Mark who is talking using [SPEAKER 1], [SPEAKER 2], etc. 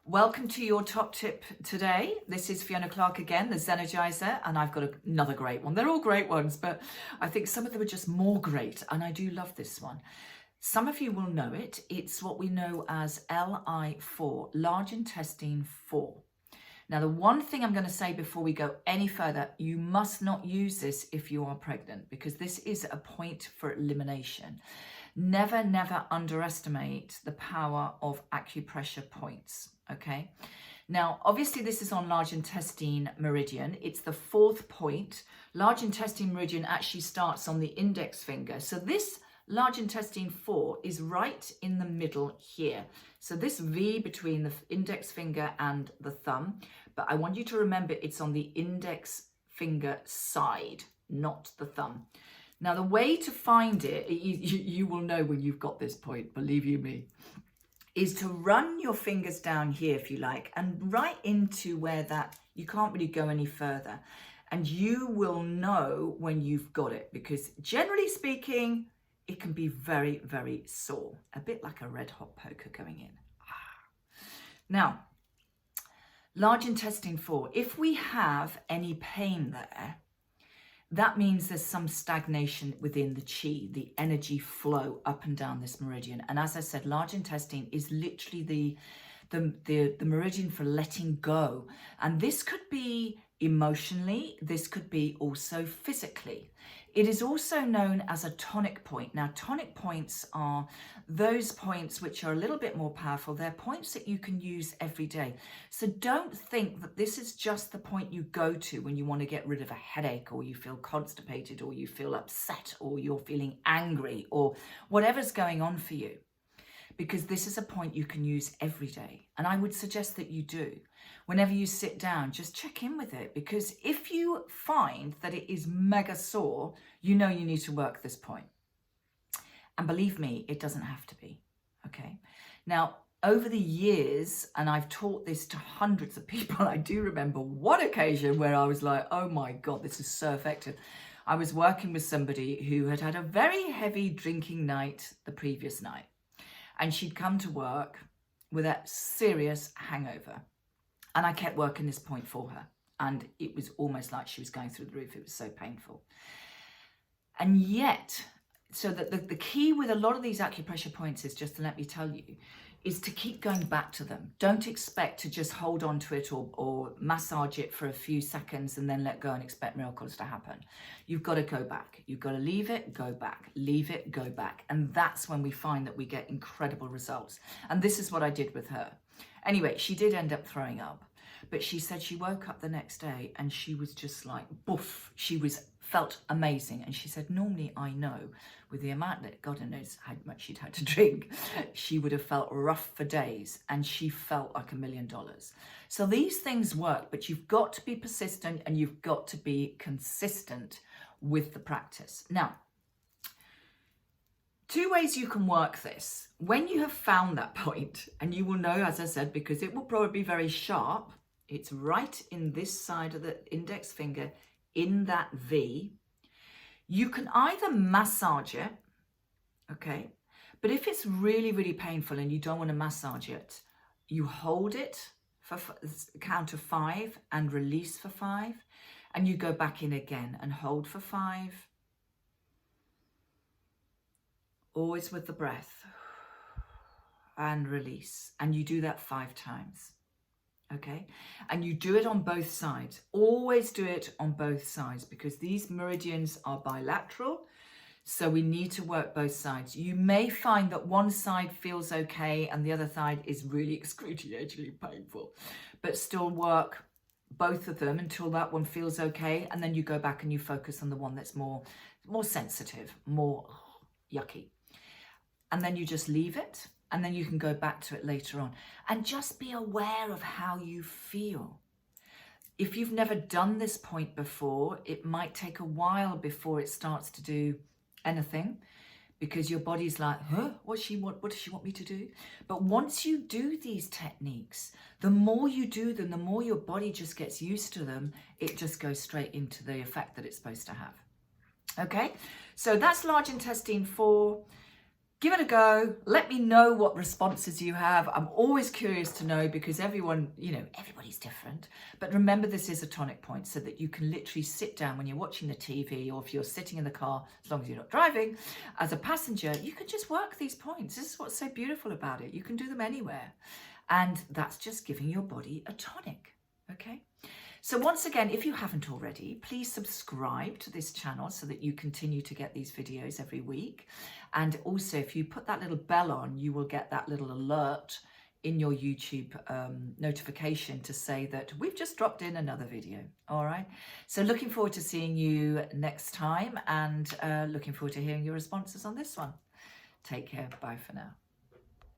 [SPEAKER 1] Welcome to your top tip today. This is Fiona Clark again, the Zenergizer, and I've got another great one. They're all great ones, but I think some of them are just more great, and I do love this one. Some of you will know it. It's what we know as LI4, Large Intestine 4. Now, the one thing I'm going to say before we go any further, you must not use this if you are pregnant, because this is a point for elimination. Never, never underestimate the power of acupressure points, okay? Now, obviously, this is on Large Intestine Meridian. It's the 4th point. Large Intestine Meridian actually starts on the index finger. So this Large Intestine 4 is right in the middle here. So this V between the index finger and the thumb, but I want you to remember it's on the index finger side, not the thumb. Now, the way to find it, you will know when you've got this point, believe you me, is to run your fingers down here, if you like, and right into where that, you can't really go any further. And you will know when you've got it, because generally speaking, it can be very, very sore, a bit like a red hot poker going in. Now, Large Intestine 4, if we have any pain there, that means there's some stagnation within the chi, the energy flow up and down this meridian. And as I said, large intestine is literally the meridian for letting go. And this could be emotionally, this could be also physically. It is also known as a tonic point. Now, tonic points are those points which are a little bit more powerful. They're points that you can use every day. So don't think that this is just the point you go to when you want to get rid of a headache, or you feel constipated, or you feel upset, or you're feeling angry, or whatever's going on for you. Because this is a point you can use every day. And I would suggest that you do. Whenever you sit down, just check in with it. Because if you find that it is mega sore, you know you need to work this point. And believe me, it doesn't have to be, okay? Now, over the years, and I've taught this to hundreds of people, I do remember one occasion where I was like, oh my God, this is so effective. I was working with somebody who had had a very heavy drinking night the previous night. And she'd come to work with a serious hangover. And I kept working this point for her. And it was almost like she was going through the roof. It was so painful. And yet, so that the key with a lot of these acupressure points is, just to let me tell you, is to keep going back to them. Don't expect to just hold on to it or massage it for a few seconds and then let go and expect miracles to happen. You've got to go back. You've got to leave it, go back, leave it, go back. And that's when we find that we get incredible results. And this is what I did with her. Anyway, she did end up throwing up, but she said she woke up the next day and she was just like, boof. She felt amazing. And she said, normally I know with the amount that God knows how much she'd had to drink, she would have felt rough for days, and she felt like $1 million. So these things work, but you've got to be persistent and you've got to be consistent with the practice. Now, 2 ways you can work this. When you have found that point, and you will know, as I said, because it will probably be very sharp, it's right in this side of the index finger, in that V. You can either massage it, okay? But if it's really, really painful and you don't want to massage it, you hold it for count of 5 and release for 5. And you go back in again and hold for 5. Always with the breath. And release. And you do that 5 times. Okay, and you do it on both sides. Always do it on both sides, because these meridians are bilateral. So we need to work both sides. You may find that one side feels okay and the other side is really excruciatingly painful, but still work both of them until that one feels okay. And then you go back and you focus on the one that's more sensitive, more yucky. And then you just leave it. And then you can go back to it later on. And just be aware of how you feel. If you've never done this point before, it might take a while before it starts to do anything, because your body's like, huh, what does she want me to do? But once you do these techniques, the more you do them, the more your body just gets used to them. It just goes straight into the effect that it's supposed to have. Okay, so that's large intestine 4. give it a go. Let me know what responses you have. I'm always curious to know, because everyone, everybody's different. But remember, this is a tonic point, so that you can literally sit down when you're watching the TV, or if you're sitting in the car, as long as you're not driving, as a passenger, you can just work these points. This is what's so beautiful about it. You can do them anywhere. And that's just giving your body a tonic, okay? So once again, if you haven't already, please subscribe to this channel so that you continue to get these videos every week. And also, if you put that little bell on, you will get that little alert in your YouTube notification to say that we've just dropped in another video. All right. So looking forward to seeing you next time, and looking forward to hearing your responses on this one. Take care. Bye for now.